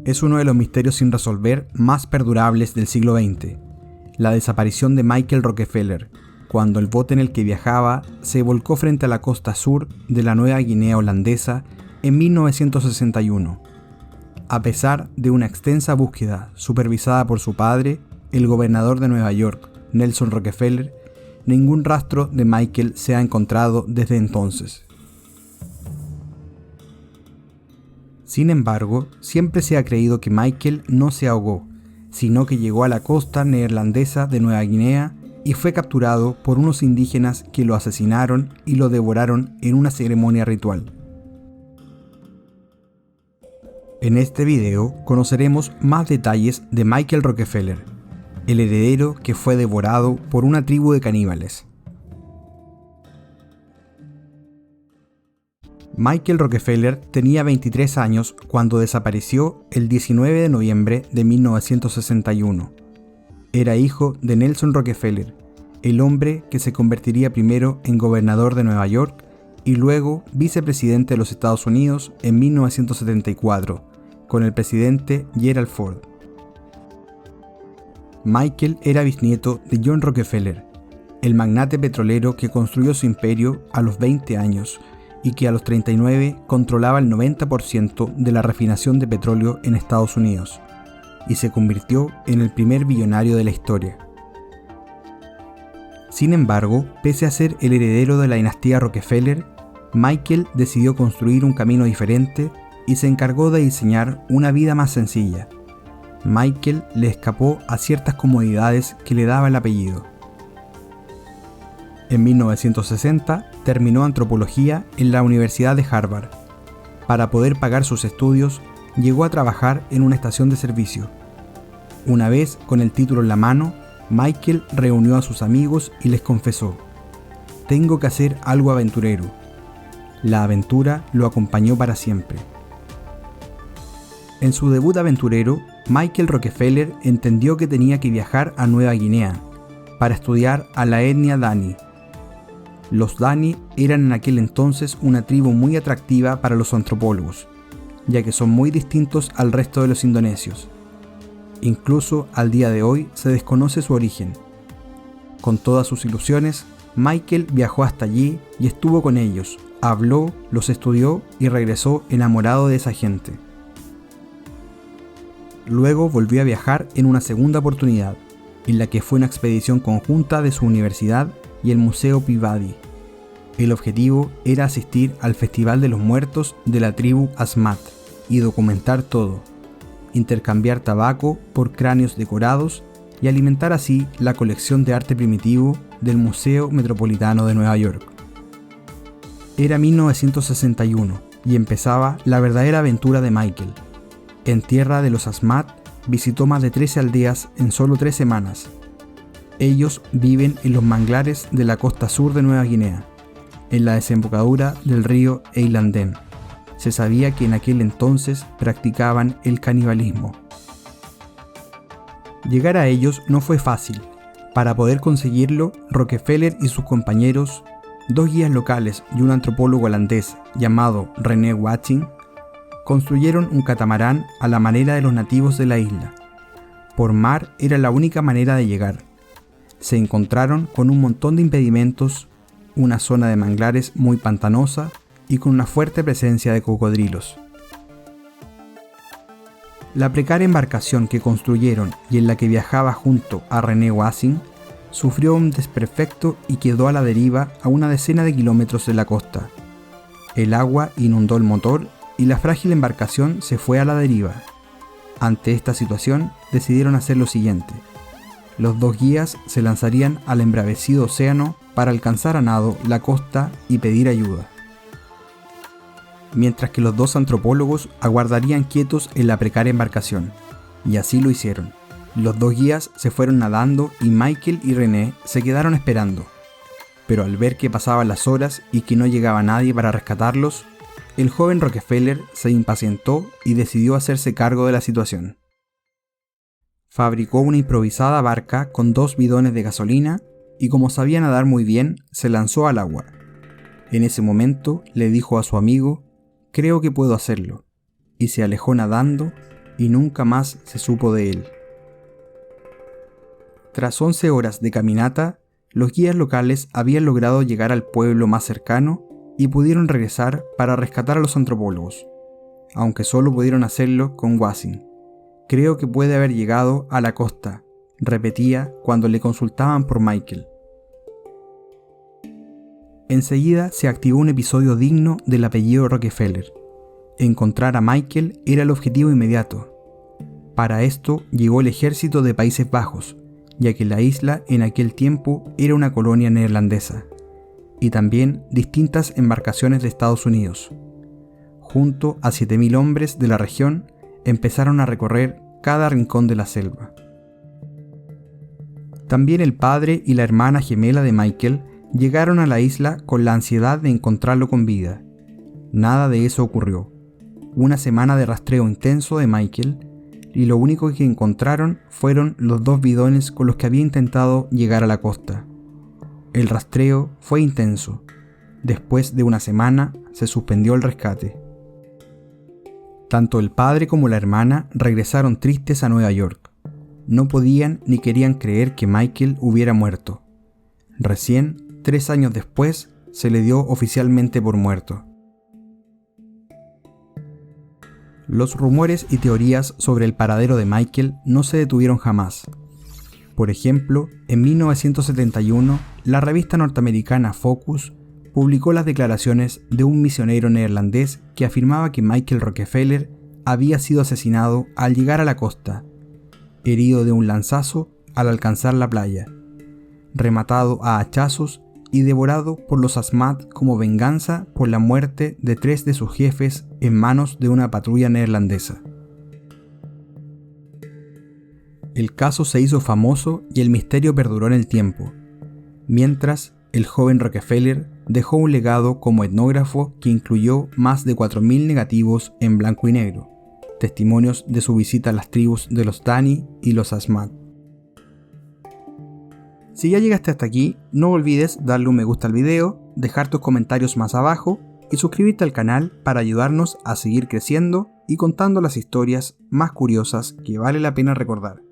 es uno de los misterios sin resolver más perdurables del siglo XX, la desaparición de Michael Rockefeller, cuando el bote en el que viajaba se volcó frente a la costa sur de la Nueva Guinea holandesa en 1961. A pesar de una extensa búsqueda supervisada por su padre, el gobernador de Nueva York, Nelson Rockefeller, ningún rastro de Michael se ha encontrado desde entonces. Sin embargo, siempre se ha creído que Michael no se ahogó, sino que llegó a la costa neerlandesa de Nueva Guinea y fue capturado por unos indígenas que lo asesinaron y lo devoraron en una ceremonia ritual. En este video conoceremos más detalles de Michael Rockefeller, el heredero que fue devorado por una tribu de caníbales. Michael Rockefeller tenía 23 años cuando desapareció el 19 de noviembre de 1961. Era hijo de Nelson Rockefeller, el hombre que se convertiría primero en gobernador de Nueva York y luego vicepresidente de los Estados Unidos en 1974, con el presidente Gerald Ford. Michael era bisnieto de John Rockefeller, el magnate petrolero que construyó su imperio a los 20 años y que a los 39 controlaba el 90% de la refinación de petróleo en Estados Unidos, y se convirtió en el primer billonario de la historia. Sin embargo, pese a ser el heredero de la dinastía Rockefeller, Michael decidió construir un camino diferente y se encargó de diseñar una vida más sencilla. Michael le escapó a ciertas comodidades que le daba el apellido. En 1960 terminó antropología en la Universidad de Harvard. Para poder pagar sus estudios, llegó a trabajar en una estación de servicio. Una vez con el título en la mano, Michael reunió a sus amigos y les confesó: «Tengo que hacer algo aventurero». La aventura lo acompañó para siempre. En su debut aventurero, Michael Rockefeller entendió que tenía que viajar a Nueva Guinea para estudiar a la etnia Dani. Los Dani eran en aquel entonces una tribu muy atractiva para los antropólogos, ya que son muy distintos al resto de los indonesios. Incluso al día de hoy se desconoce su origen. Con todas sus ilusiones, Michael viajó hasta allí y estuvo con ellos, habló, los estudió y regresó enamorado de esa gente. Luego volvió a viajar en una segunda oportunidad, en la que fue una expedición conjunta de su universidad y el Museo Peabody. El objetivo era asistir al Festival de los Muertos de la tribu Asmat y documentar todo, intercambiar tabaco por cráneos decorados y alimentar así la colección de arte primitivo del Museo Metropolitano de Nueva York. Era 1961 y empezaba la verdadera aventura de Michael. En tierra de los Asmat visitó más de 13 aldeas en solo 3 semanas. Ellos viven en los manglares de la costa sur de Nueva Guinea, en la desembocadura del río Eilanden. Se sabía que en aquel entonces practicaban el canibalismo. Llegar a ellos no fue fácil. Para poder conseguirlo, Rockefeller y sus compañeros, 2 guías locales y un antropólogo holandés llamado René Watching, construyeron un catamarán a la manera de los nativos de la isla. Por mar era la única manera de llegar. Se encontraron con un montón de impedimentos, una zona de manglares muy pantanosa y con una fuerte presencia de cocodrilos. La precaria embarcación que construyeron y en la que viajaba junto a René Watching sufrió un desperfecto y quedó a la deriva a una decena de kilómetros de la costa. El agua inundó el motor y la frágil embarcación se fue a la deriva. Ante esta situación, decidieron hacer lo siguiente. Los 2 guías se lanzarían al embravecido océano para alcanzar a nado la costa y pedir ayuda, mientras que los 2 antropólogos aguardarían quietos en la precaria embarcación. Y así lo hicieron. Los 2 guías se fueron nadando y Michael y René se quedaron esperando. Pero al ver que pasaban las horas y que no llegaba nadie para rescatarlos, el joven Rockefeller se impacientó y decidió hacerse cargo de la situación. Fabricó una improvisada barca con 2 bidones de gasolina y, como sabía nadar muy bien, se lanzó al agua. En ese momento le dijo a su amigo: «Creo que puedo hacerlo», y se alejó nadando y nunca más se supo de él. Tras 11 horas de caminata, los guías locales habían logrado llegar al pueblo más cercano y pudieron regresar para rescatar a los antropólogos, aunque solo pudieron hacerlo con Wassim. Creo que puede haber llegado a la costa, repetía cuando le consultaban por Michael. Enseguida se activó un episodio digno del apellido Rockefeller. Encontrar a Michael era el objetivo inmediato. Para esto llegó el ejército de Países Bajos, ya que la isla en aquel tiempo era una colonia neerlandesa, y también distintas embarcaciones de Estados Unidos. Junto a 7.000 hombres de la región, empezaron a recorrer cada rincón de la selva. También el padre y la hermana gemela de Michael llegaron a la isla con la ansiedad de encontrarlo con vida. Nada de eso ocurrió. Una semana de rastreo intenso de Michael, y lo único que encontraron fueron los 2 bidones con los que había intentado llegar a la costa. El rastreo fue intenso. Después de una semana se suspendió el rescate. Tanto el padre como la hermana regresaron tristes a Nueva York. No podían ni querían creer que Michael hubiera muerto. Recién, 3 años después, se le dio oficialmente por muerto. Los rumores y teorías sobre el paradero de Michael no se detuvieron jamás. Por ejemplo, en 1971, la revista norteamericana Focus publicó las declaraciones de un misionero neerlandés que afirmaba que Michael Rockefeller había sido asesinado al llegar a la costa, herido de un lanzazo al alcanzar la playa, rematado a hachazos y devorado por los Asmat como venganza por la muerte de 3 de sus jefes en manos de una patrulla neerlandesa. El caso se hizo famoso y el misterio perduró en el tiempo, mientras el joven Rockefeller dejó un legado como etnógrafo que incluyó más de 4.000 negativos en blanco y negro, testimonios de su visita a las tribus de los Dani y los Asmat. Si ya llegaste hasta aquí, no olvides darle un me gusta al video, dejar tus comentarios más abajo y suscribirte al canal para ayudarnos a seguir creciendo y contando las historias más curiosas que vale la pena recordar.